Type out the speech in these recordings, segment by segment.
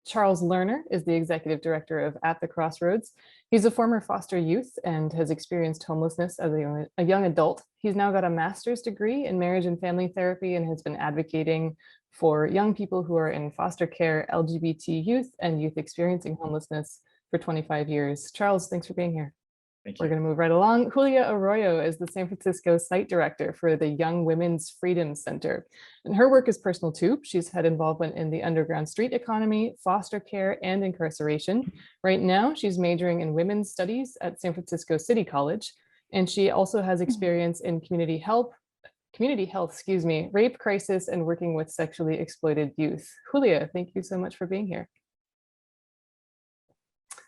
Charles Lerner is the executive director of At The Crossroads. He's a former foster youth and has experienced homelessness as a young adult. He's now got a master's degree in marriage and family therapy and has been advocating for young people who are in foster care, LGBT youth, and youth experiencing homelessness for 25 years. Charles, thanks for being here. Thank We're you. going to move right along. Julia Arroyo is the San Francisco site director for the Young Women's Freedom Center. And her work is personal too. She's had involvement in the underground street economy, foster care, and incarceration. Right now, she's majoring in women's studies at San Francisco City College. And she also has experience in community health, rape crisis, and working with sexually exploited youth. Julia, thank you so much for being here.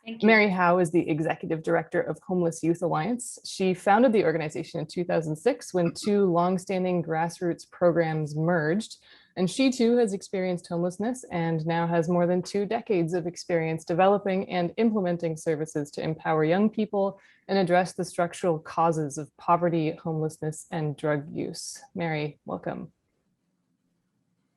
Thank you. Mary Howe is the executive director of Homeless Youth Alliance. She founded the organization in 2006 when two longstanding grassroots programs merged. And she too has experienced homelessness and now has more than 2 decades of experience developing and implementing services to empower young people and address the structural causes of poverty, homelessness, and drug use. Mary, welcome.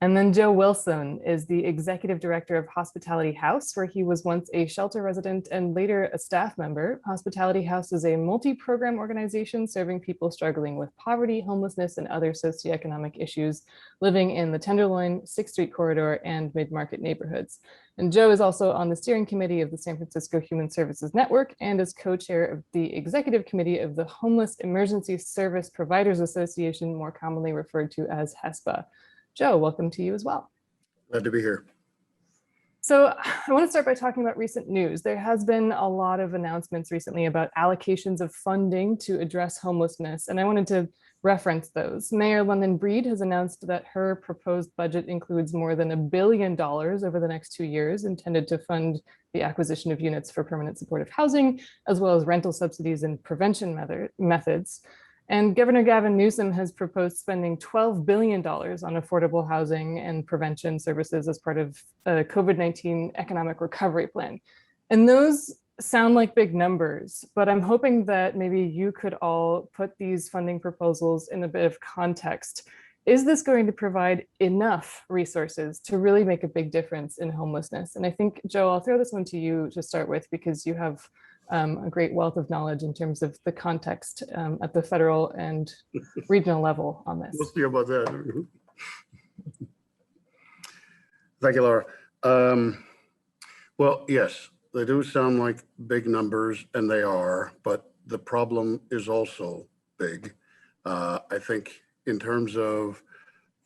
And then Joe Wilson is the executive director of Hospitality House, where he was once a shelter resident and later a staff member. Hospitality House is a multi-program organization serving people struggling with poverty, homelessness, and other socioeconomic issues living in the Tenderloin, 6th Street corridor, and mid-market neighborhoods. And Joe is also on the steering committee of the San Francisco Human Services Network and is co-chair of the executive committee of the Homeless Emergency Service Providers Association, more commonly referred to as HESPA. Joe, welcome to you as well. Glad to be here. So I want to start by talking about recent news. There has been a lot of announcements recently about allocations of funding to address homelessness, and I wanted to reference those. Mayor London Breed has announced that her proposed budget includes more than $1 billion over the next 2 years intended to fund the acquisition of units for permanent supportive housing, as well as rental subsidies and prevention methods. And Governor Gavin Newsom has proposed spending $12 billion on affordable housing and prevention services as part of a COVID-19 economic recovery plan. And those sound like big numbers, but I'm hoping that maybe you could all put these funding proposals in a bit of context. Is this going to provide enough resources to really make a big difference in homelessness? And I think, Joe, I'll throw this one to you to start with, because you have a great wealth of knowledge in terms of the context at the federal and regional level on this. We'll see about that. Thank you, Laura. Well, yes, they do sound like big numbers, and they are, but the problem is also big. I think in terms of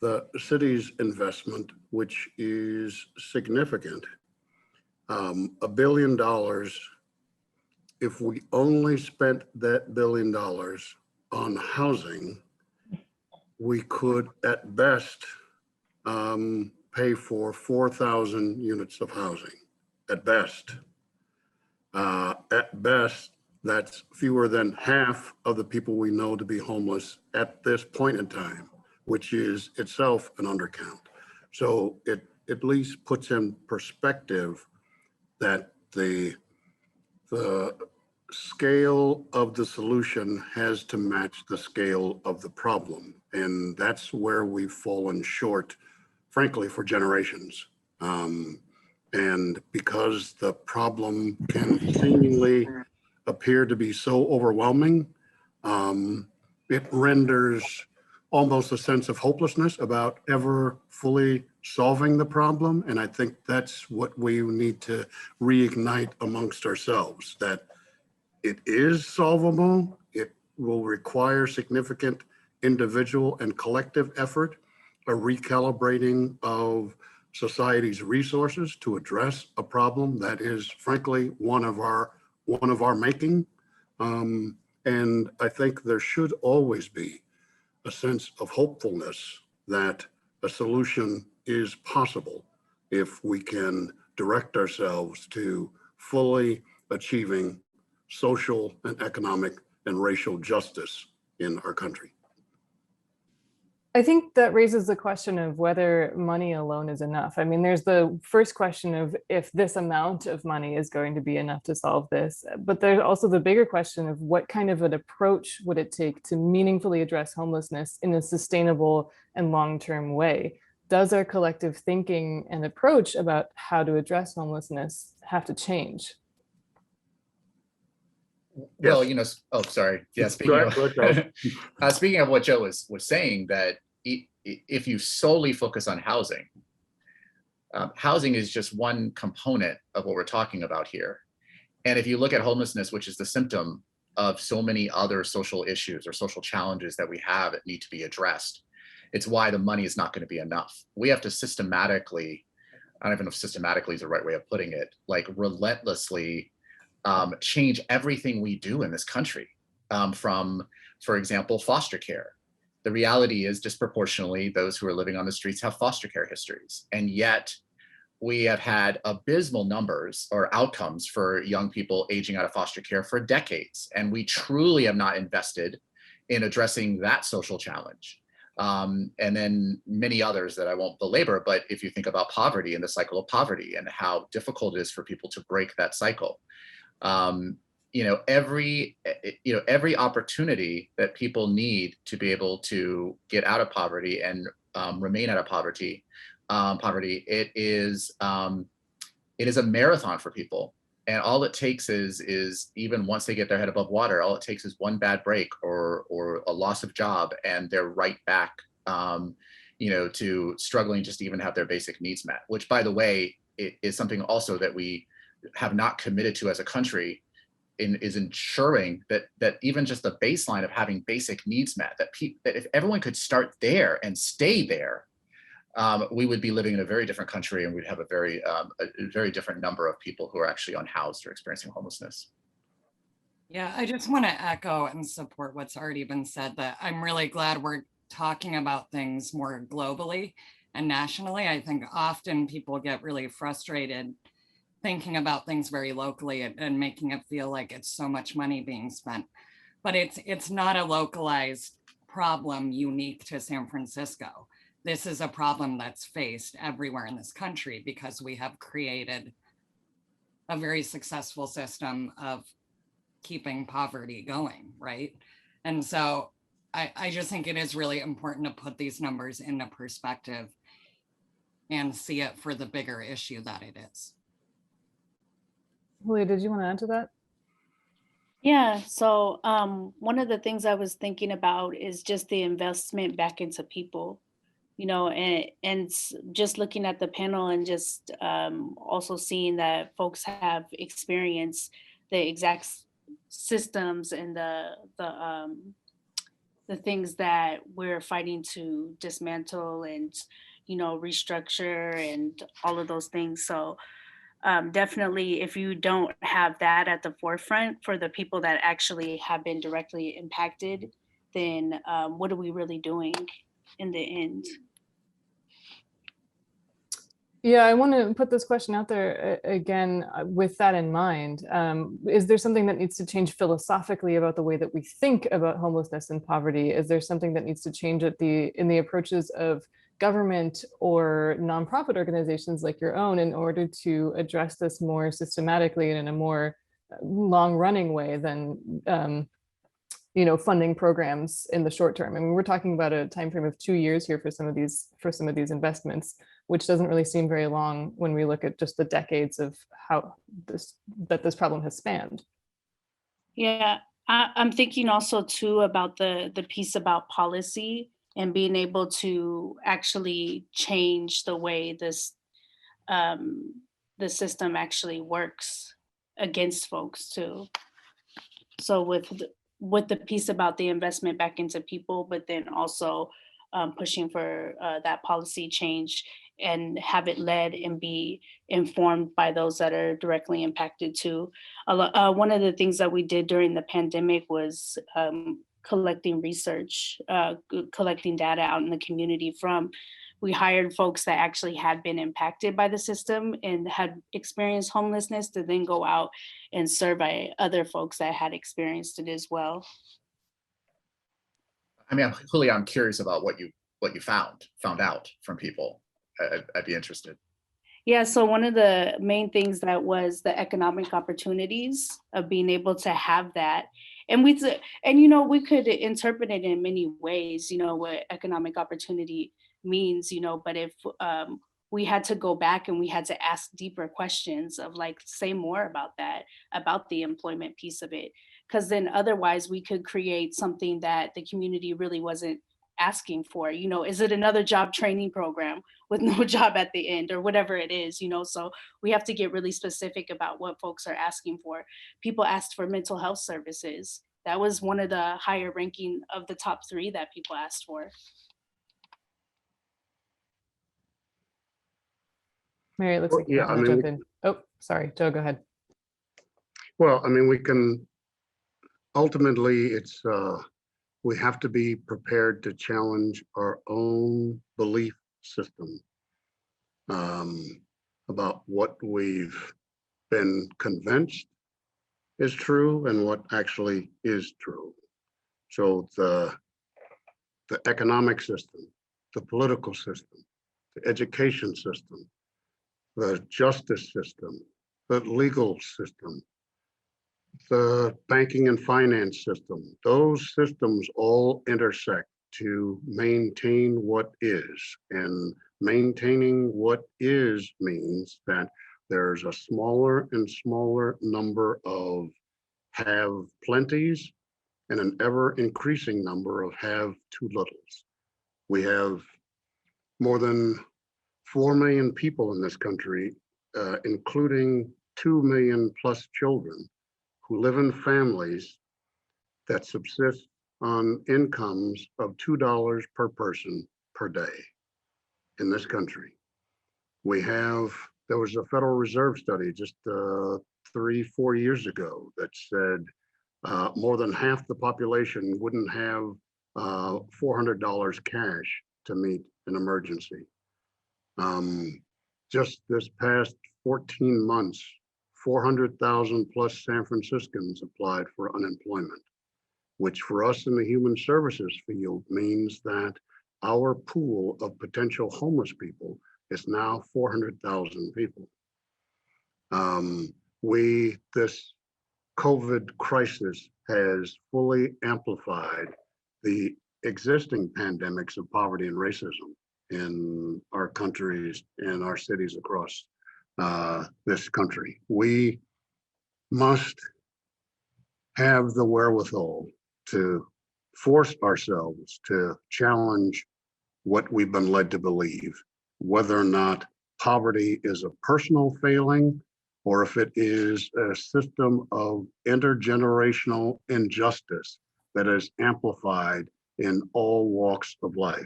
the city's investment, which is significant, $1 billion. If we only spent that $1 billion on housing, we could at best pay for 4,000 units of housing, at best. At best, that's fewer than half of the people we know to be homeless at this point in time, which is itself an undercount. So it at least puts in perspective that the scale of the solution has to match the scale of the problem. And that's where we've fallen short, frankly, for generations. And because the problem can seemingly appear to be so overwhelming, it renders almost a sense of hopelessness about ever fully solving the problem. And I think that's what we need to reignite amongst ourselves, that it is solvable. It will require significant individual and collective effort, a recalibrating of society's resources to address a problem that is, frankly, one of our making. And I think there should always be a sense of hopefulness that a solution is possible if we can direct ourselves to fully achieving social and economic and racial justice in our country. I think that raises the question of whether money alone is enough. I mean, there's the first question of if this amount of money is going to be enough to solve this, but there's also the bigger question of what kind of an approach would it take to meaningfully address homelessness in a sustainable and long-term way. does our collective thinking and approach about how to address homelessness have to change? Well, Yes. oh, sorry. Yeah, Go ahead, go ahead, Charles. speaking of what Joe was saying, that if you solely focus on housing, housing is just one component of what we're talking about here. And if you look at homelessness, which is the symptom of so many other social issues or social challenges that we have that need to be addressed, it's why the money is not going to be enough. We have to systematically, I don't even know if systematically is the right way of putting it, like relentlessly change everything we do in this country, from, for example, foster care. The reality is disproportionately those who are living on the streets have foster care histories. And yet we have had abysmal numbers or outcomes for young people aging out of foster care for decades. And we truly have not invested in addressing that social challenge. And then many others that I won't belabor, but if you think about poverty and the cycle of poverty and how difficult it is for people to break that cycle, every opportunity that people need to be able to get out of poverty and remain out of poverty, it is a marathon for people. And all it takes is even once they get their head above water, all it takes is one bad break or a loss of job, and they're right back, to struggling just to even have their basic needs met, which, by the way, it is something also that we have not committed to as a country, is ensuring that even just the baseline of having basic needs met, that if everyone could start there and stay there, we would be living in a very different country, and we'd have a very different number of people who are actually unhoused or experiencing homelessness. Yeah, I just want to echo and support what's already been said, that I'm really glad we're talking about things more globally and nationally. I think often people get really frustrated thinking about things very locally and making it feel like it's so much money being spent. But it's not a localized problem unique to San Francisco. This is a problem that's faced everywhere in this country because we have created a very successful system of keeping poverty going, right? And so I just think it is really important to put these numbers into perspective and see it for the bigger issue that it is. Julia, did you want to add to that? Yeah, so one of the things I was thinking about is just the investment back into people, and just looking at the panel and just also seeing that folks have experienced the exact systems and the things that we're fighting to dismantle and restructure and all of those things. So definitely, if you don't have that at the forefront for the people that actually have been directly impacted, then what are we really doing in the end? Yeah, I want to put this question out there again with that in mind. Is there something that needs to change philosophically about the way that we think about homelessness and poverty? Is there something that needs to change in the approaches of government or nonprofit organizations like your own in order to address this more systematically and in a more long-running way than funding programs in the short term? I mean, we're talking about a time frame of 2 years here for some of these investments, which doesn't really seem very long when we look at just the decades of how this problem has spanned. Yeah, I'm thinking also too about the piece about policy and being able to actually change the way the system actually works against folks too. So with the piece about the investment back into people, but then also pushing for that policy change and have it led and be informed by those that are directly impacted too. One of the things that we did during the pandemic was collecting research, collecting data out in the community we hired folks that actually had been impacted by the system and had experienced homelessness to then go out and survey other folks that had experienced it as well. I mean, Julia, I'm curious about what you found out from people. I'd be interested. Yeah, so one of the main things that was the economic opportunities of being able to have that. And we could interpret it in many ways, what economic opportunity means, but if we had to go back and we had to ask deeper questions of like, say more about that, about the employment piece of it. Because then otherwise we could create something that the community really wasn't asking for. Is it another job training program with no job at the end or whatever it is, so we have to get really specific about what folks are asking for. People asked for mental health services. That was one of the higher ranking of the top 3 that people asked for. Mary, it looks like you Yeah, might want to jump in. Oh, sorry, Joe, go ahead. well, I mean, we can ultimately, we have to be prepared to challenge our own belief system about what we've been convinced is true and what actually is true. So the economic system, the political system, the education system, the justice system, the legal system, the banking and finance system, those systems all intersect to maintain what is. And maintaining what is means that there's a smaller and smaller number of have plenties and an ever increasing number of have too littles. We have more than 4 million people in this country, including 2 million plus children, who live in families that subsist on incomes of $2 per person per day in this country. There was a Federal Reserve study just 3-4 years ago that said more than half the population wouldn't have $400 cash to meet an emergency. Just this past 14 months, 400,000 plus San Franciscans applied for unemployment, which for us in the human services field means that our pool of potential homeless people is now 400,000 people. This COVID crisis has fully amplified the existing pandemics of poverty and racism in our countries and our cities across this country. We must have the wherewithal to force ourselves to challenge what we've been led to believe, whether or not poverty is a personal failing or if it is a system of intergenerational injustice that is amplified in all walks of life.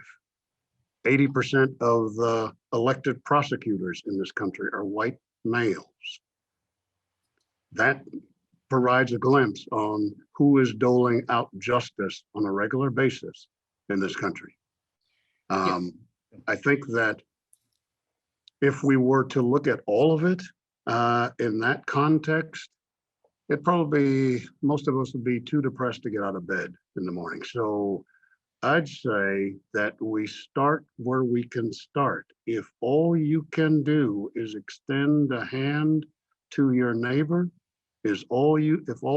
80% of the elected prosecutors in this country are white males. That provides a glimpse on who is doling out justice on a regular basis in this country. I think that if we were to look at all of it in that context, it probably, most of us would be too depressed to get out of bed in the morning. So I'd say that we start where we can start. If all you can do is extend a hand to your neighbor, if all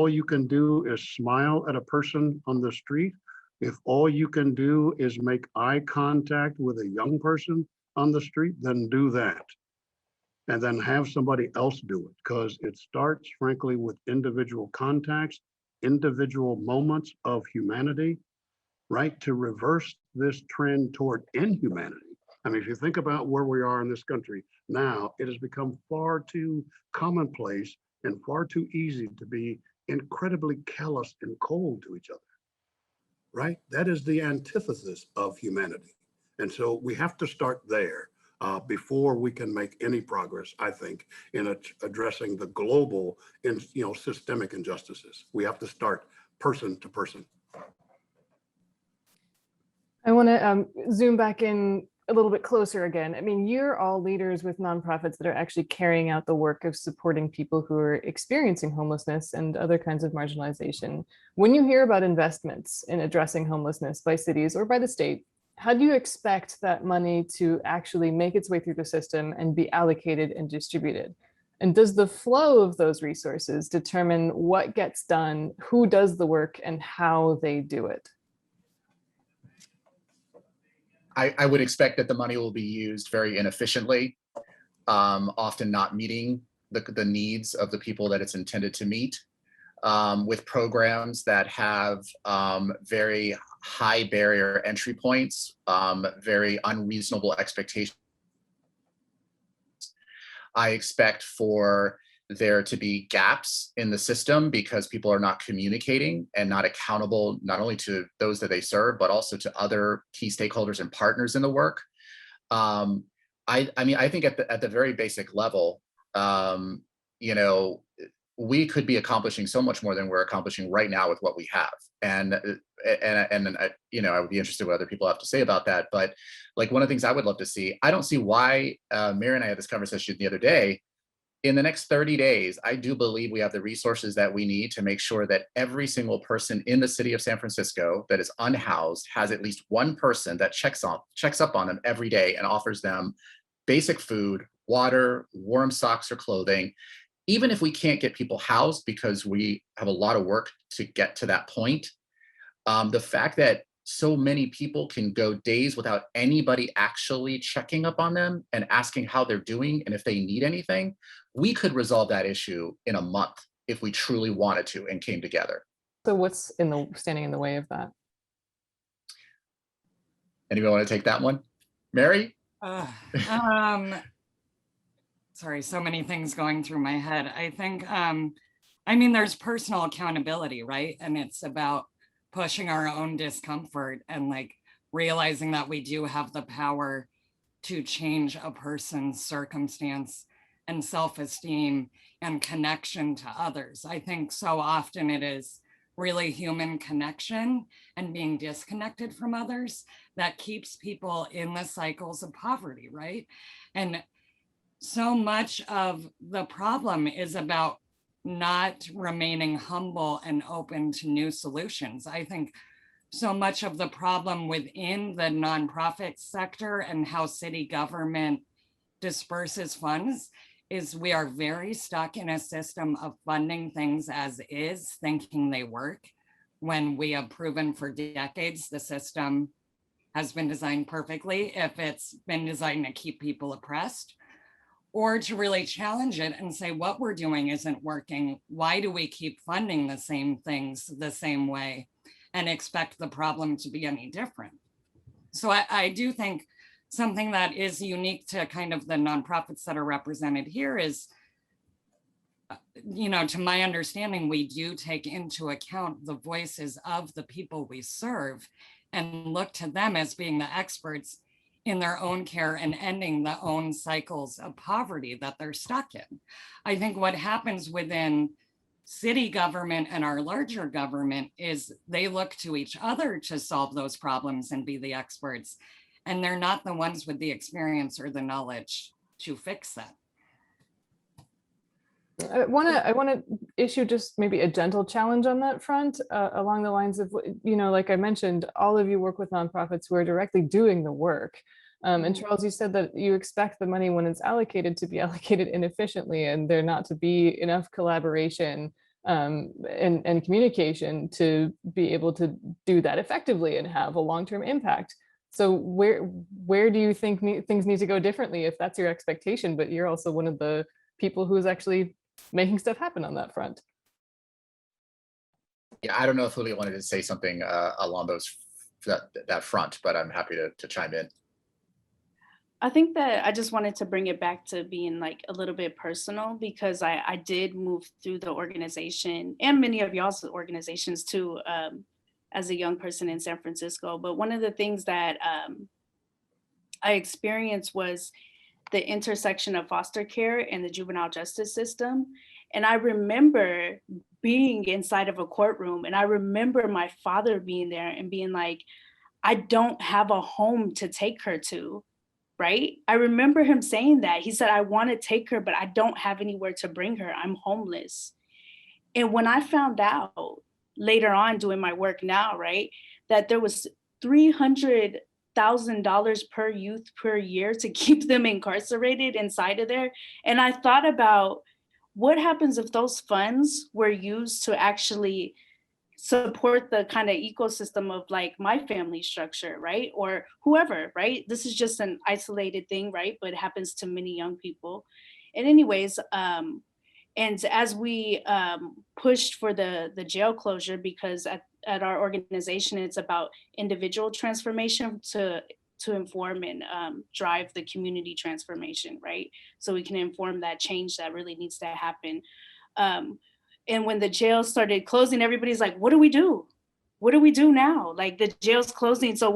you can do is smile at a person on the street, if all you can do is make eye contact with a young person on the street, then do that. And then have somebody else do it, because it starts, frankly, with individual contacts, individual moments of humanity, right? To reverse this trend toward inhumanity. I mean, if you think about where we are in this country now, it has become far too commonplace and far too easy to be incredibly callous and cold to each other, right? That is the antithesis of humanity. And so we have to start there before we can make any progress, I think, in addressing the global and systemic injustices. We have to start person to person. I want to zoom back in a little bit closer again. I mean, you're all leaders with nonprofits that are actually carrying out the work of supporting people who are experiencing homelessness and other kinds of marginalization. When you hear about investments in addressing homelessness by cities or by the state, how do you expect that money to actually make its way through the system and be allocated and distributed? And does the flow of those resources determine what gets done, who does the work, and how they do it? I would expect that the money will be used very inefficiently, often not meeting the needs of the people that it's intended to meet, with programs that have very high barrier entry points, very unreasonable expectations. I expect for there to be gaps in the system because people are not communicating and not accountable, not only to those that they serve, but also to other key stakeholders and partners in the work. I mean, I think at the very basic level, you know, we could be accomplishing so much more than we're accomplishing right now with what we have. And you know, I would be interested what other people have to say about that. But like one of the things I would love to see, I don't see why, Mary and I had this conversation the other day. In the next 30 days, I do believe we have the resources that we need to make sure that every single person in the city of San Francisco that is unhoused has at least one person that checks up on them every day and offers them basic food, water, warm socks or clothing. Even if we can't get people housed because we have a lot of work to get to that point, the fact that so many people can go days without anybody actually checking up on them and asking how they're doing and if they need anything, we could resolve that issue in a month if we truly wanted to and came together. So what's standing in the way of that? Anybody want to take that one? Mary? Sorry, so many things going through my head. I think, I mean, there's personal accountability, right? And it's about pushing our own discomfort and like realizing that we do have the power to change a person's circumstance and self-esteem and connection to others. I think so often it is really human connection and being disconnected from others that keeps people in the cycles of poverty, right? And so much of the problem is about not remaining humble and open to new solutions. I think so much of the problem within the nonprofit sector and how city government disperses funds is we are very stuck in a system of funding things as is, thinking they work, when we have proven for decades the system has been designed perfectly if it's been designed to keep people oppressed, or to really challenge it and say what we're doing isn't working. Why do we keep funding the same things the same way and expect the problem to be any different? So I do think something that is unique to kind of the nonprofits that are represented here is, you know, to my understanding, we do take into account the voices of the people we serve and look to them as being the experts in their own care and ending the own cycles of poverty that they're stuck in. I think what happens within city government and our larger government is they look to each other to solve those problems and be the experts, and they're not the ones with the experience or the knowledge to fix that. I want to issue just maybe a gentle challenge on that front, along the lines of, you know, like I mentioned, all of you work with nonprofits who are directly doing the work. And Charles, you said that you expect the money when it's allocated to be allocated inefficiently and there not to be enough collaboration and communication to be able to do that effectively and have a long-term impact. So where do you think things need to go differently if that's your expectation, but you're also one of the people who is actually making stuff happen on that front? Yeah, I don't know if Julia wanted to say something along that front, but I'm happy to chime in. I think that I just wanted to bring it back to being like a little bit personal, because I did move through the organization and many of y'all's organizations too, as a young person in San Francisco. But one of the things that I experienced was the intersection of foster care and the juvenile justice system. And I remember being inside of a courtroom, and I remember my father being there and being like, I don't have a home to take her to, right? I remember him saying that. He said, I want to take her, but I don't have anywhere to bring her. I'm homeless. And when I found out later on doing my work now, right, that there was $300,000 per youth per year to keep them incarcerated inside of there. And I thought about what happens if those funds were used to actually support the kind of ecosystem of like my family structure, right? Or whoever, right? This is just an isolated thing, right? But it happens to many young people. And anyways, and as we pushed for the jail closure, because at our organization, it's about individual transformation to inform and drive the community transformation, right? So we can inform that change that really needs to happen. Um, and when the jail started closing, everybody's like, what do we do? What do we do now? Like the jail's closing. So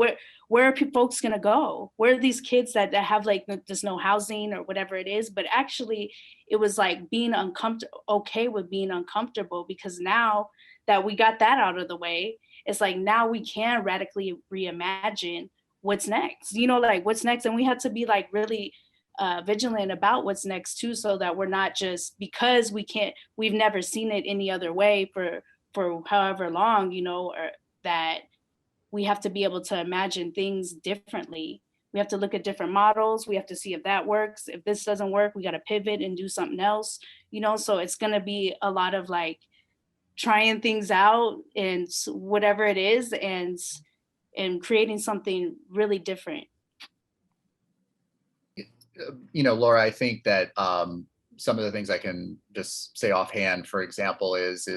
where are folks gonna go? Where are these kids that have like there's no housing or whatever it is? But actually it was like being uncomfortable, okay with being uncomfortable, because now that we got that out of the way, it's like now we can radically reimagine what's next, you know, like what's next. And we had to be like really vigilant about what's next too, so that we're not just, because we've never seen it any other way for however long, you know, or that we have to be able to imagine things differently. We have to look at different models. We have to see if that works. If this doesn't work, we got to pivot and do something else, you know? So it's going to be a lot of like trying things out and whatever it is, and creating something really different. You know, Laura, I think that some of the things I can just say offhand, for example, is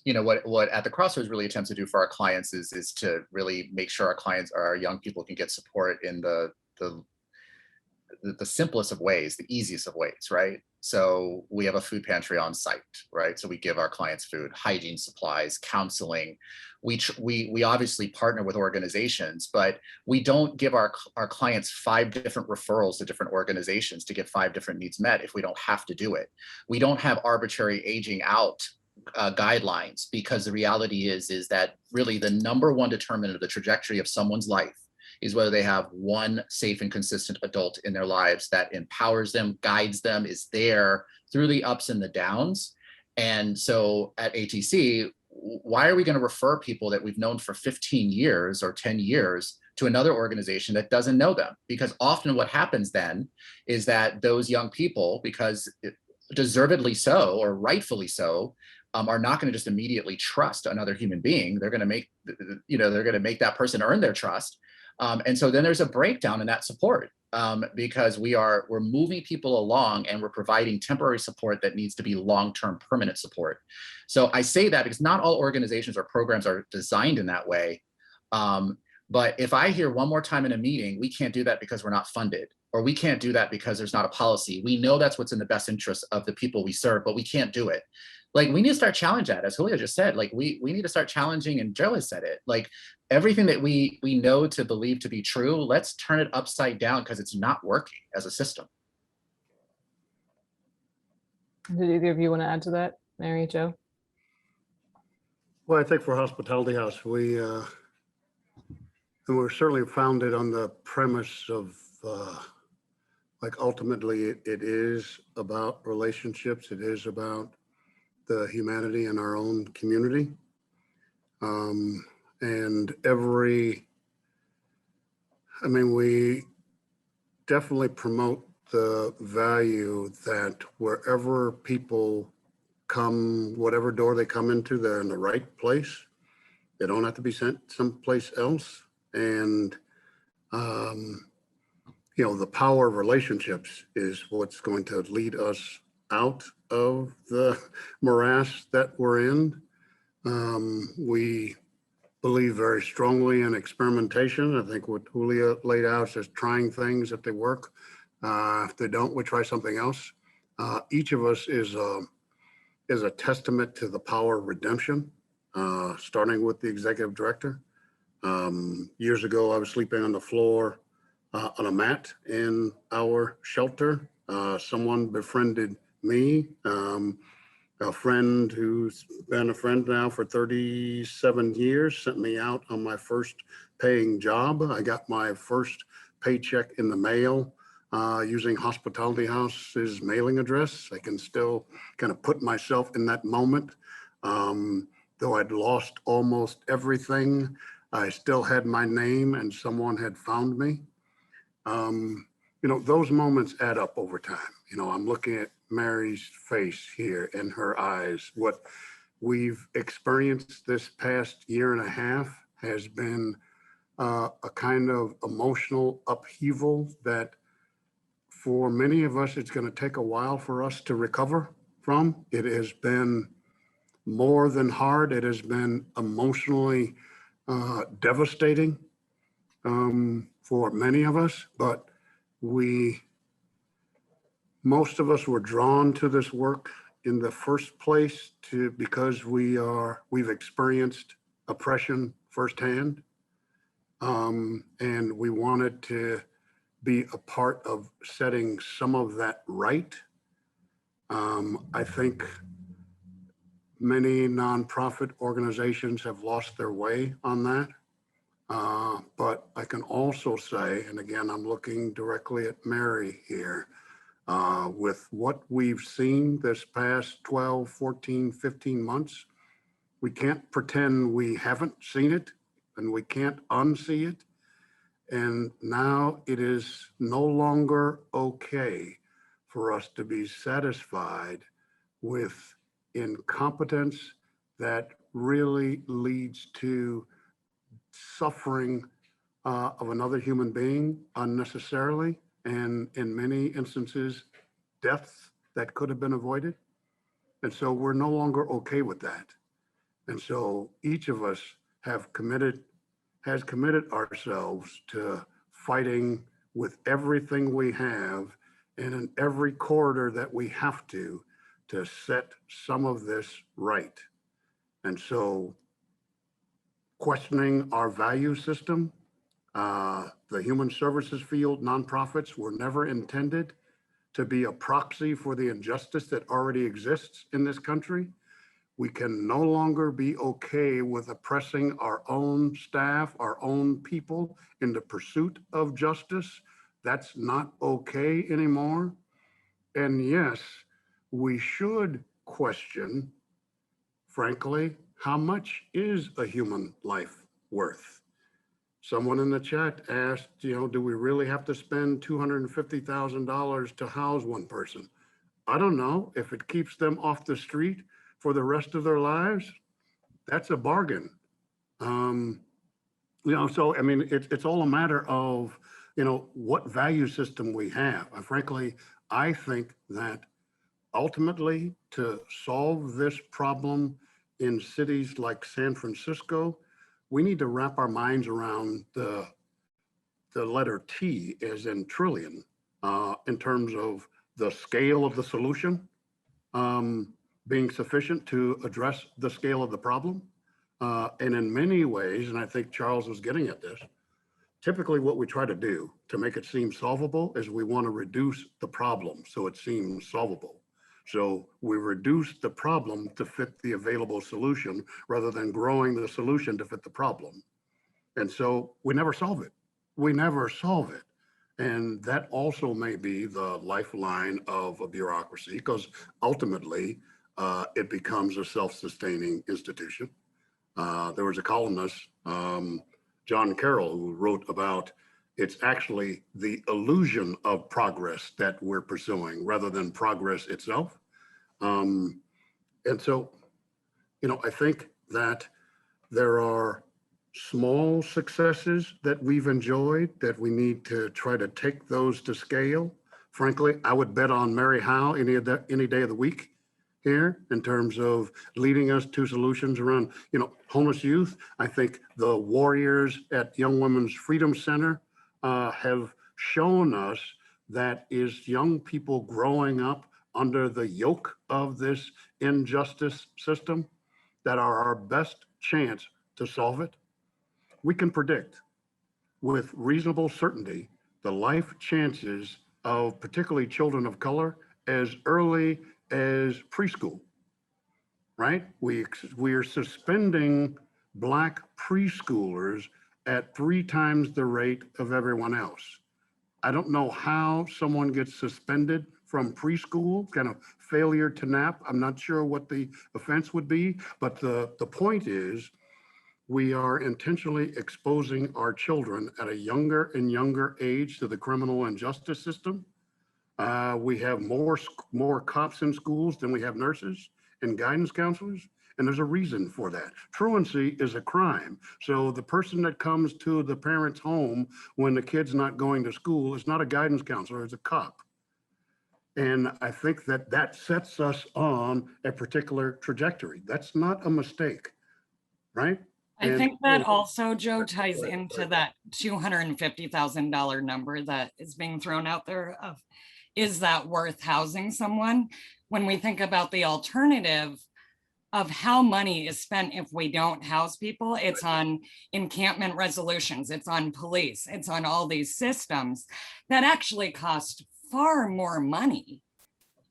you know, what At The Crossroads really attempts to do for our clients is to really make sure our clients, or our young people, can get support in the simplest of ways, the easiest of ways, right? So we have a food pantry on site, right? So we give our clients food, hygiene supplies, counseling. We obviously partner with organizations, but we don't give our clients 5 different referrals to different organizations to get 5 different needs met if we don't have to do it. We don't have arbitrary aging out guidelines, because the reality is that really the #1 determinant of the trajectory of someone's life is whether they have one safe and consistent adult in their lives that empowers them, guides them, is there through the ups and the downs. And so at ATC, why are we going to refer people that we've known for 15 years or 10 years to another organization that doesn't know them? Because often what happens then is that those young people, because deservedly so or rightfully so, are not going to just immediately trust another human being. They're going to make, you know, they're going to make that person earn their trust. And so then there's a breakdown in that support, because we're moving people along and we're providing temporary support that needs to be long-term permanent support. So I say that because not all organizations or programs are designed in that way. But if I hear one more time in a meeting, we can't do that because we're not funded, or we can't do that because there's not a policy. We know that's what's in the best interest of the people we serve, but we can't do it. Like, we need to start challenge that, as Julia just said. Like, we need to start challenging, and Joe has said it, like everything that we know to believe to be true, let's turn it upside down because it's not working as a system. Did either of you want to add to that, Mary, Joe? Well, I think for Hospitality House, we're certainly founded on the premise of like ultimately it is about relationships. It is about the humanity in our own community. And we definitely promote the value that wherever people come, whatever door they come into, they're in the right place. They don't have to be sent someplace else. And, you know, the power of relationships is what's going to lead us out of the morass that we're in. We believe very strongly in experimentation. I think what Julia laid out is trying things. If they work, if they don't, we try something else. Each of us is a testament to the power of redemption, starting with the executive director. Years ago, I was sleeping on the floor on a mat in our shelter. Someone befriended me. A friend who's been a friend now for 37 years sent me out on my first paying job. I got my first paycheck in the mail using Hospitality House's mailing address. I can still kind of put myself in that moment. Though I'd lost almost everything, I still had my name and someone had found me. You know, those moments add up over time. You know, I'm looking at Mary's face here and her eyes, what we've experienced this past year and a half has been a kind of emotional upheaval that for many of us, it's going to take a while for us to recover from. It has been more than hard. It has been emotionally devastating for many of us, but most of us were drawn to this work in the first place because we've experienced oppression firsthand, and we wanted to be a part of setting some of that right. I think many nonprofit organizations have lost their way on that. But I can also say, and again, I'm looking directly at Mary here, with what we've seen this past 12, 14, 15 months, we can't pretend we haven't seen it and we can't unsee it. And now it is no longer okay for us to be satisfied with incompetence that really leads to suffering of another human being unnecessarily, and in many instances, deaths that could have been avoided. And so we're no longer okay with that. And so each of us has committed ourselves to fighting with everything we have and in every corridor that we have to set some of this right. And so questioning our value system, the human services field, nonprofits were never intended to be a proxy for the injustice that already exists in this country. We can no longer be okay with oppressing our own staff, our own people in the pursuit of justice. That's not okay anymore. And yes, we should question, frankly, how much is a human life worth? Someone in the chat asked, do we really have to spend $250,000 to house one person? I don't know. If it keeps them off the street for the rest of their lives, that's a bargain. So I mean, it's all a matter of, what value system we have. Frankly, I think that ultimately to solve this problem in cities like San Francisco, we need to wrap our minds around the letter T as in trillion, in terms of the scale of the solution being sufficient to address the scale of the problem. And in many ways, and I think Charles was getting at this, typically what we try to do to make it seem solvable is we want to reduce the problem so it seems solvable. So we reduce the problem to fit the available solution rather than growing the solution to fit the problem. And so we never solve it. We never solve it. And that also may be the lifeline of a bureaucracy, because ultimately it becomes a self-sustaining institution. There was a columnist, John Carroll, who wrote about it's actually the illusion of progress that we're pursuing rather than progress itself. And so, I think that there are small successes that we've enjoyed that we need to try to take those to scale. Frankly, I would bet on Mary Howe any day of the week here in terms of leading us to solutions around, homeless youth. I think the warriors at Young Women's Freedom Center have shown us that is young people growing up under the yoke of this injustice system that are our best chance to solve it. We can predict with reasonable certainty the life chances of particularly children of color as early as preschool, right? We are suspending Black preschoolers at 3 times the rate of everyone else. I don't know how someone gets suspended from preschool, kind of failure to nap. I'm not sure what the offense would be, but the point is we are intentionally exposing our children at a younger and younger age to the criminal and justice system. We have more cops in schools than we have nurses and guidance counselors. And there's a reason for that. Truancy is a crime. So the person that comes to the parent's home when the kid's not going to school is not a guidance counselor, it's a cop. And I think that that sets us on a particular trajectory. That's not a mistake, right? I And think that also, Joe, ties into that $250,000 number that is being thrown out there of, is that worth housing someone? When we think about the alternative of how money is spent if we don't house people, it's on encampment resolutions, it's on police, it's on all these systems that actually cost far more money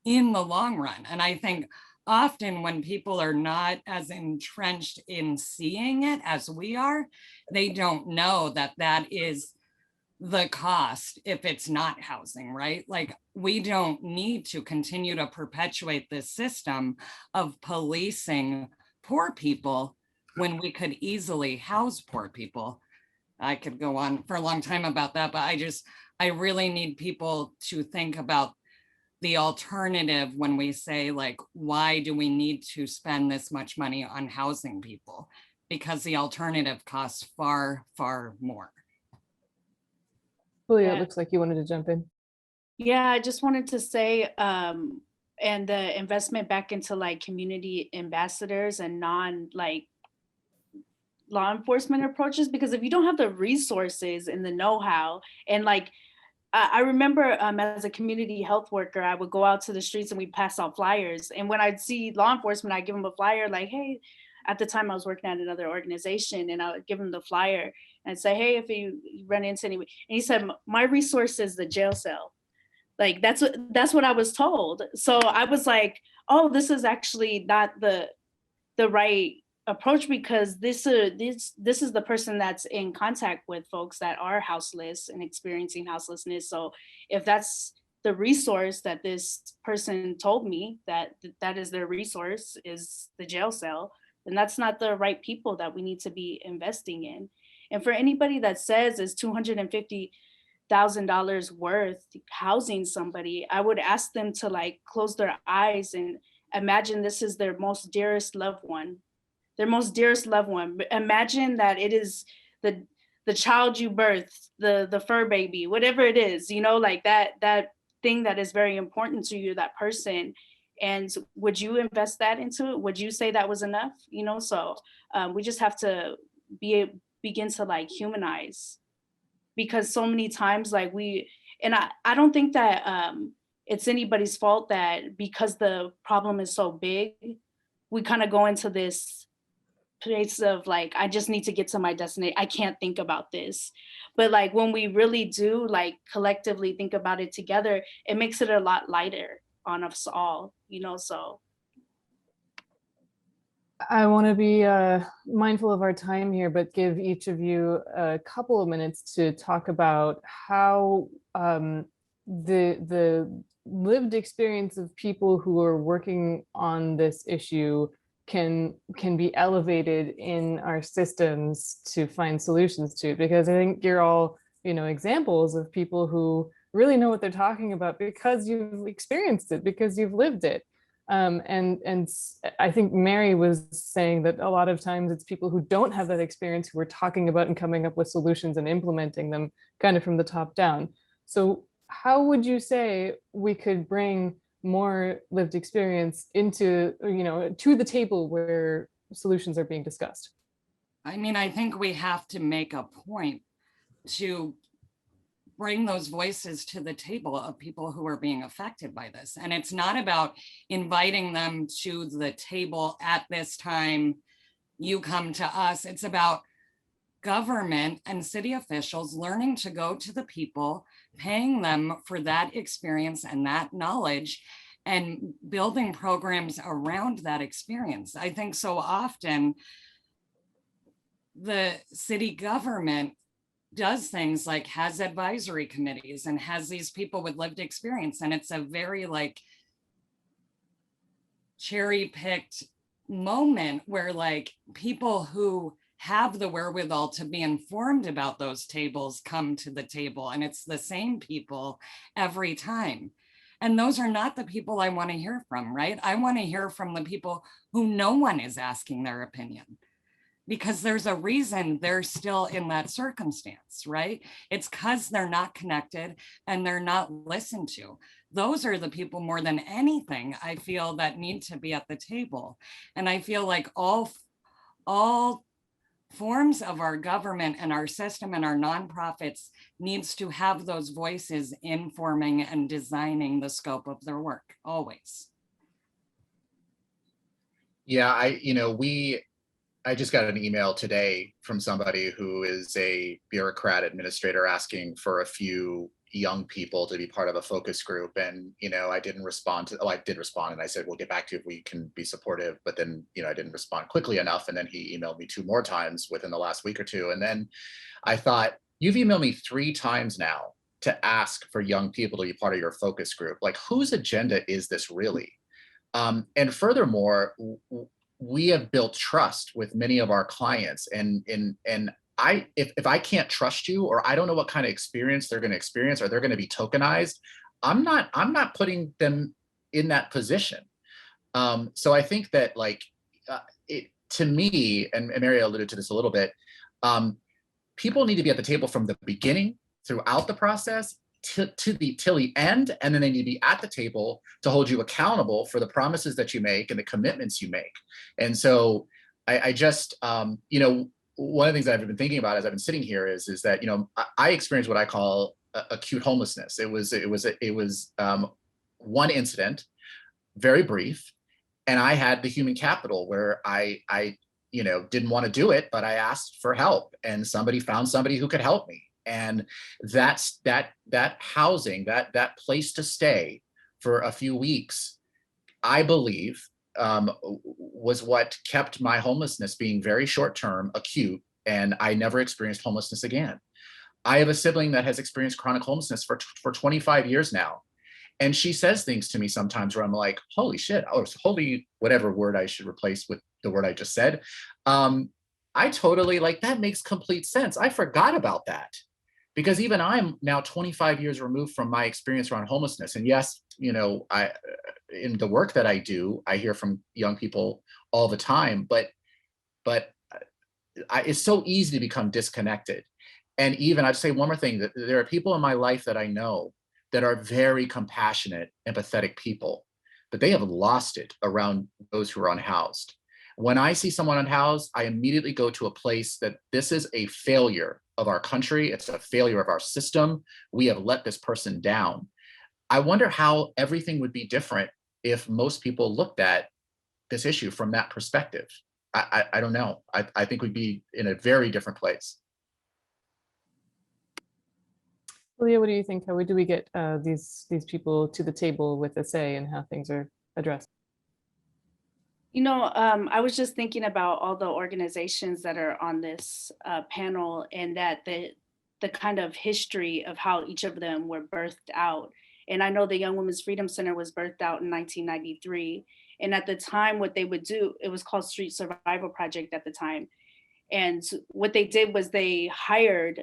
in the long run. And I think often when people are not as entrenched in seeing it as we are, they don't know that that is the cost if it's not housing, right? Like, we don't need to continue to perpetuate this system of policing poor people when we could easily house poor people. I could go on for a long time about that, but I really need people to think about the alternative when we say, like, why do we need to spend this much money on housing people? Because the alternative costs far, far more. Julia, Yeah. it looks like you wanted to jump in. Yeah, I just wanted to say, and the investment back into like community ambassadors and non like law enforcement approaches, because if you don't have the resources and the know-how, and like I remember as a community health worker, I would go out to the streets and we pass out flyers. And when I'd see law enforcement, I'd give them a flyer like, hey, at the time I was working at another organization, and I would give him the flyer and say, hey, if you run into anyone. And he said, my resource is the jail cell. Like, that's what I was told. So I was like, oh, this is actually not the right approach, because this is the person that's in contact with folks that are houseless and experiencing houselessness. So if that's the resource that this person told me that is their resource, is the jail cell, then that's not the right people that we need to be investing in. And for anybody that says it's $250,000 worth housing somebody, I would ask them to like close their eyes and imagine this is their most dearest loved one. Their most dearest loved one. Imagine that it is the child you birthed, the fur baby, whatever it is, like that thing that is very important to you, that person. And would you invest that into it? Would you say that was enough? So we just have to begin to like humanize, because so many times like I don't think that it's anybody's fault that because the problem is so big, we kind of go into this place of like, I just need to get to my destination. I can't think about this. But like when we really do like collectively think about it together, it makes it a lot lighter on us all, so. I want to be mindful of our time here, but give each of you a couple of minutes to talk about how the lived experience of people who are working on this issue can be elevated in our systems to find solutions to, because I think you're all, examples of people who really know what they're talking about because you've experienced it, because you've lived it. And I think Mary was saying that a lot of times it's people who don't have that experience who are talking about and coming up with solutions and implementing them kind of from the top down. So how would you say we could bring more lived experience into, to the table where solutions are being discussed? I mean, I think we have to make a point to bring those voices to the table of people who are being affected by this. And it's not about inviting them to the table at this time, you come to us. It's about government and city officials learning to go to the people, paying them for that experience and that knowledge, and building programs around that experience. I think so often the city government does things like has advisory committees and has these people with lived experience. And it's a very like cherry picked moment where like people who have the wherewithal to be informed about those tables come to the table, and it's the same people every time. And those are not the people I want to hear from, right? I want to hear from the people who no one is asking their opinion, because there's a reason they're still in that circumstance, right? It's because they're not connected and they're not listened to. Those are the people more than anything I feel that need to be at the table. And I feel like all forms of our government and our system and our nonprofits needs to have those voices informing and designing the scope of their work always. Yeah, I just got an email today from somebody who is a bureaucrat administrator asking for a few young people to be part of a focus group. And, I didn't respond to, I did respond and I said, we'll get back to you if we can be supportive. But then, I didn't respond quickly enough. And then he emailed me 2 more times within the last week or 2. And then I thought, you've emailed me 3 times now to ask for young people to be part of your focus group. Like, whose agenda is this really? And furthermore, we have built trust with many of our clients, and if I can't trust you, or I don't know what kind of experience they're going to experience, or they're going to be tokenized, I'm not putting them in that position. So I think that to me, and Mary alluded to this a little bit, people need to be at the table from the beginning throughout the process till the end, and then they need to be at the table to hold you accountable for the promises that you make and the commitments you make. And so I just one of the things that I've been thinking about as I've been sitting here is that I experienced what I call acute homelessness. It was one incident, very brief, and I had the human capital where I didn't want to do it, but I asked for help, and somebody found somebody who could help me. And that's that housing, that place to stay for a few weeks, I believe, was what kept my homelessness being very short-term, acute, and I never experienced homelessness again. I have a sibling that has experienced chronic homelessness for 25 years now. And she says things to me sometimes where I'm like, holy shit, or holy whatever word I should replace with the word I just said. I totally, that makes complete sense. I forgot about that. Because even I'm now 25 years removed from my experience around homelessness. And yes, in the work that I do, I hear from young people all the time, but it's so easy to become disconnected. And even I'd say one more thing, that there are people in my life that I know that are very compassionate, empathetic people, but they have lost it around those who are unhoused. When I see someone unhoused, I immediately go to a place that this is a failure of our country. It's a failure of our system. We have let this person down. I wonder how everything would be different if most people looked at this issue from that perspective. I don't know. I think we'd be in a very different place. Leah, what do you think? How do we get these people to the table with a say in how things are addressed? I was just thinking about all the organizations that are on this panel, and that the kind of history of how each of them were birthed out. And I know the Young Women's Freedom Center was birthed out in 1993. And at the time, what they would do, it was called Street Survival Project at the time. And what they did was they hired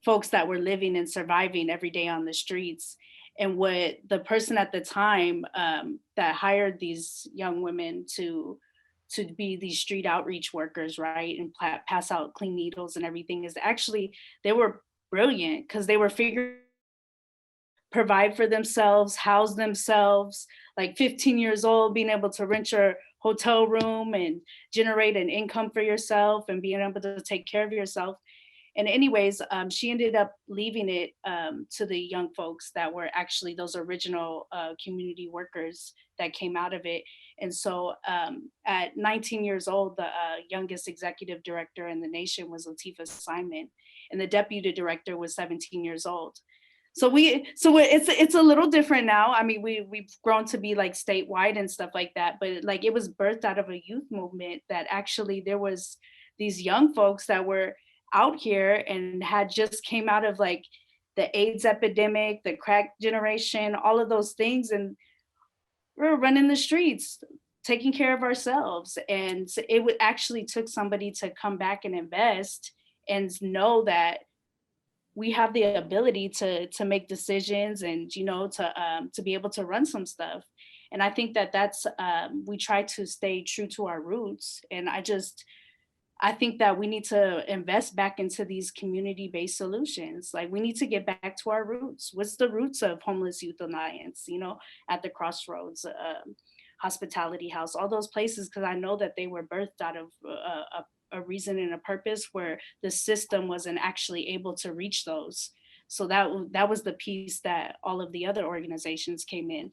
folks that were living and surviving every day on the streets. And what the person at the time that hired these young women to be these street outreach workers, right, and pass out clean needles and everything, is actually, they were brilliant, because they were figuring provide for themselves, house themselves, like 15 years old, being able to rent your hotel room and generate an income for yourself and being able to take care of yourself. And anyways, she ended up leaving it to the young folks that were actually those original community workers that came out of it. And so at 19 years old, the youngest executive director in the nation was Latifah Simon, and the deputy director was 17 years old. So it's a little different now. I mean, we've grown to be like statewide and stuff like that, but like it was birthed out of a youth movement that actually there was these young folks that were out here and had just came out of like the AIDS epidemic, the crack generation, all of those things. And we're running the streets, taking care of ourselves. And it actually took somebody to come back and invest and know that we have the ability to make decisions and, you know, to be able to run some stuff. And I think that that's we try to stay true to our roots. And I think that we need to invest back into these community-based solutions. Like, we need to get back to our roots. What's the roots of Homeless Youth Alliance, you know, At the Crossroads, Hospitality House, all those places, because I know that they were birthed out of a reason and a purpose where the system wasn't actually able to reach those. So that was the piece that all of the other organizations came in.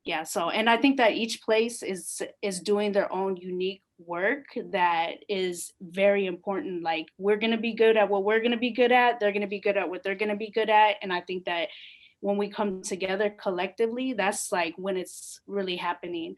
Yeah, so, and I think that each place is doing their own unique work that is very important. Like, we're going to be good at what we're going to be good at, they're going to be good at what they're going to be good at. And I think that when we come together collectively, that's like when it's really happening.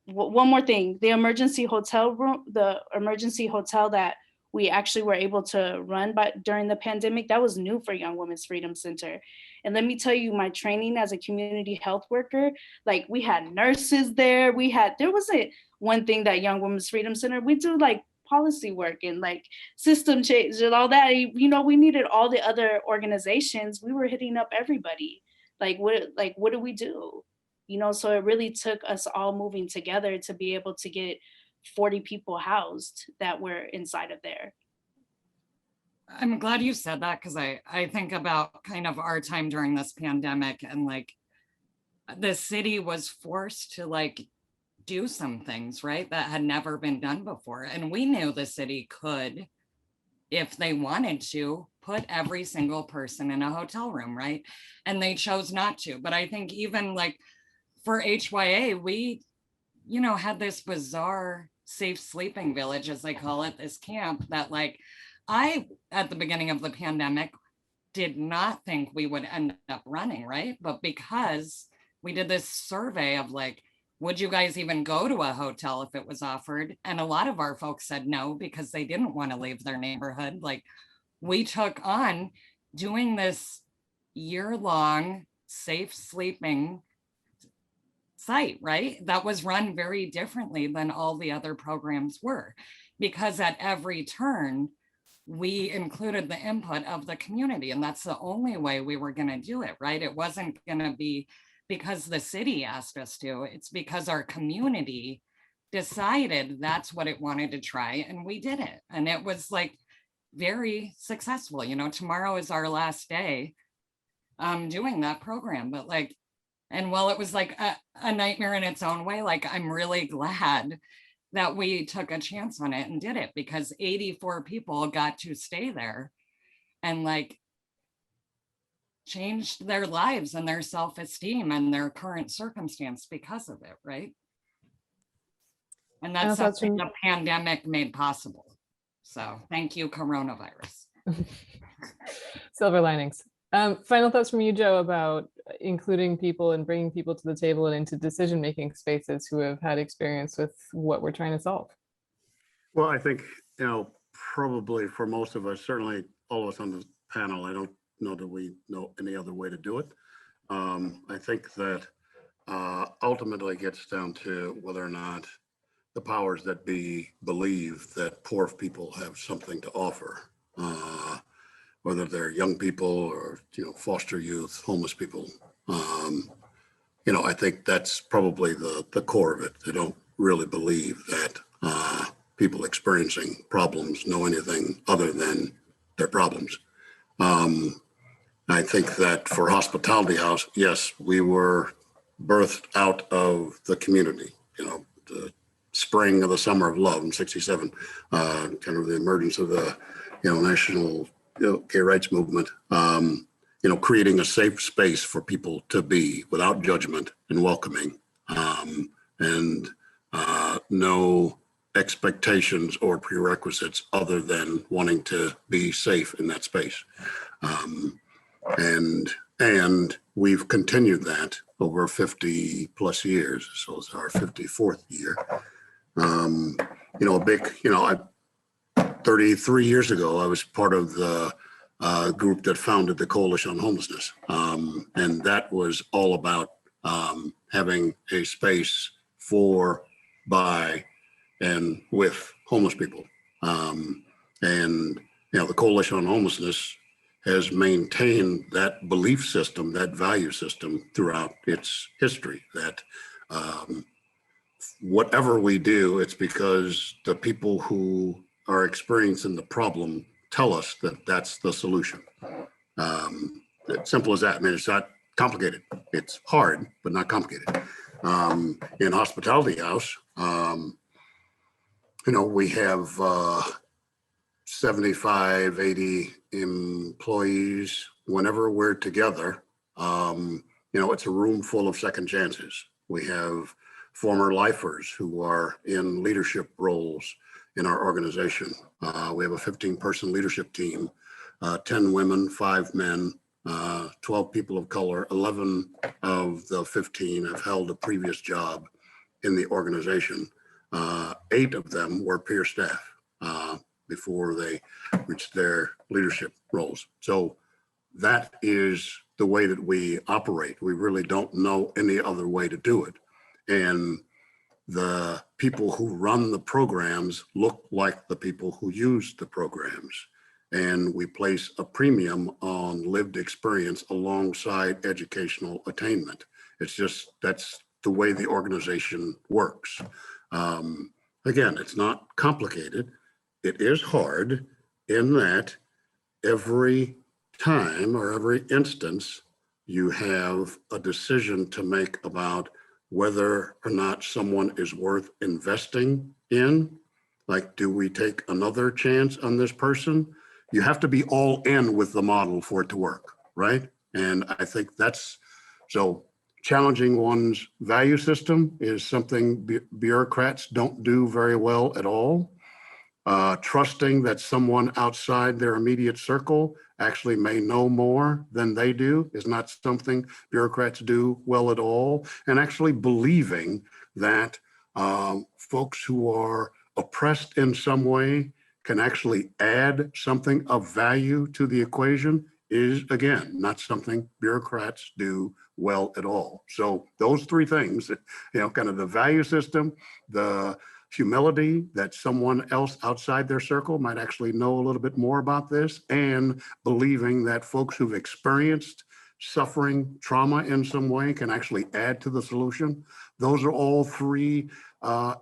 One more thing, the emergency hotel that we actually were able to run during the pandemic, that was new for Young Women's Freedom Center. And let me tell you, my training as a community health worker, like, we had nurses there, there wasn't one thing that Young Women's Freedom Center, we do like policy work and like system change and all that. You know, we needed all the other organizations. We were hitting up everybody. Like, what do we do? You know, so it really took us all moving together to be able to get 40 people housed that were inside of there. I'm glad you said that, because I think about kind of our time during this pandemic, and like the city was forced to like do some things, right, that had never been done before. And we knew the city could, if they wanted to, put every single person in a hotel room, right? And they chose not to. But I think even like for HYA, we, you know, had this bizarre safe sleeping village, as they call it, this camp that like, I, at the beginning of the pandemic, did not think we would end up running, right? But because we did this survey of like, would you guys even go to a hotel if it was offered? And a lot of our folks said no, because they didn't want to leave their neighborhood. Like, we took on doing this year-long safe sleeping site, right? That was run very differently than all the other programs were, because at every turn, we included the input of the community, and that's the only way we were going to do it, right? It wasn't going to be because the city asked us to, it's because our community decided that's what it wanted to try, and we did it. And it was like very successful. You know, tomorrow is our last day doing that program, but like, and while it was like a nightmare in its own way, like, I'm really glad that we took a chance on it and did it, because 84 people got to stay there and like changed their lives and their self-esteem and their current circumstance because of it, right? And that's something the pandemic made possible. So thank you, coronavirus. Silver linings. Final thoughts from you, Joe, about including people and bringing people to the table and into decision-making spaces who have had experience with what we're trying to solve. Well, I think, you know, probably for most of us, certainly all of us on the panel, I don't know that we know any other way to do it. I think that ultimately gets down to whether or not the powers that be believe that poor people have something to offer. Whether they're young people or, you know, foster youth, homeless people. You know, I think that's probably the core of it. They don't really believe that people experiencing problems know anything other than their problems. I think that for Hospitality House, yes, we were birthed out of the community, you know, the spring of the summer of love in '67, kind of the emergence of the, you know, national gay rights movement, you know, creating a safe space for people to be without judgment and welcoming, and no expectations or prerequisites other than wanting to be safe in that space. And we've continued that over 50 plus years. So it's our 54th year. You know, a big, you know, 33 years ago, I was part of the group that founded the Coalition on Homelessness. And that was all about having a space for, by, and with homeless people. And, you know, the Coalition on Homelessness has maintained that belief system, that value system throughout its history, that whatever we do, it's because the people who are experiencing the problem tell us that that's the solution. It's simple as that. I mean, it's not complicated. It's hard, but not complicated. In Hospitality House, we have 75, 80 employees. Whenever we're together, it's a room full of second chances. We have former lifers who are in leadership roles in our organization. We have a 15-person leadership team, 10 women, 5 men, 12 people of color. 11 of the 15 have held a previous job in the organization. 8 of them were peer staff before they reached their leadership roles. So that is the way that we operate. We really don't know any other way to do it. And the people who run the programs look like the people who use the programs. And we place a premium on lived experience alongside educational attainment. It's just, that's the way the organization works. Again, it's not complicated. It is hard in that every time or every instance, you have a decision to make about whether or not someone is worth investing in. Like, do we take another chance on this person? You have to be all in with the model for it to work, right? And I think that's, so challenging one's value system is something bureaucrats don't do very well at all. Trusting that someone outside their immediate circle actually may know more than they do is not something bureaucrats do well at all. And actually believing that folks who are oppressed in some way can actually add something of value to the equation is, again, not something bureaucrats do well at all. So those 3 things, kind of the value system, the humility that someone else outside their circle might actually know a little bit more about this, and believing that folks who've experienced suffering, trauma in some way can actually add to the solution. Those are all 3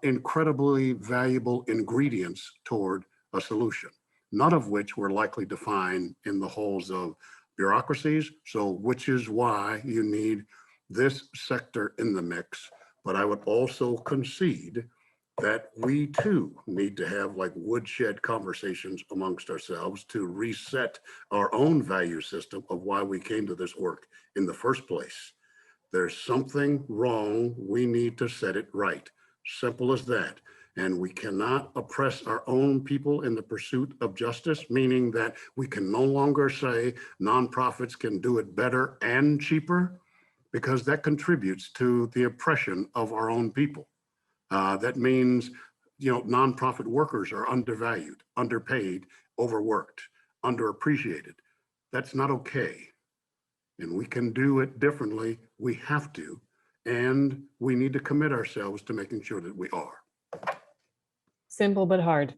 incredibly valuable ingredients toward a solution, none of which we're likely to find in the halls of bureaucracies. So, which is why you need this sector in the mix. But I would also concede that we too need to have like woodshed conversations amongst ourselves to reset our own value system of why we came to this work in the first place. There's something wrong. We need to set it right. Simple as that. And we cannot oppress our own people in the pursuit of justice, meaning that we can no longer say nonprofits can do it better and cheaper, because that contributes to the oppression of our own people. That means, nonprofit workers are undervalued, underpaid, overworked, underappreciated. That's not okay. And we can do it differently. We have to, and we need to commit ourselves to making sure that we are. Simple but hard.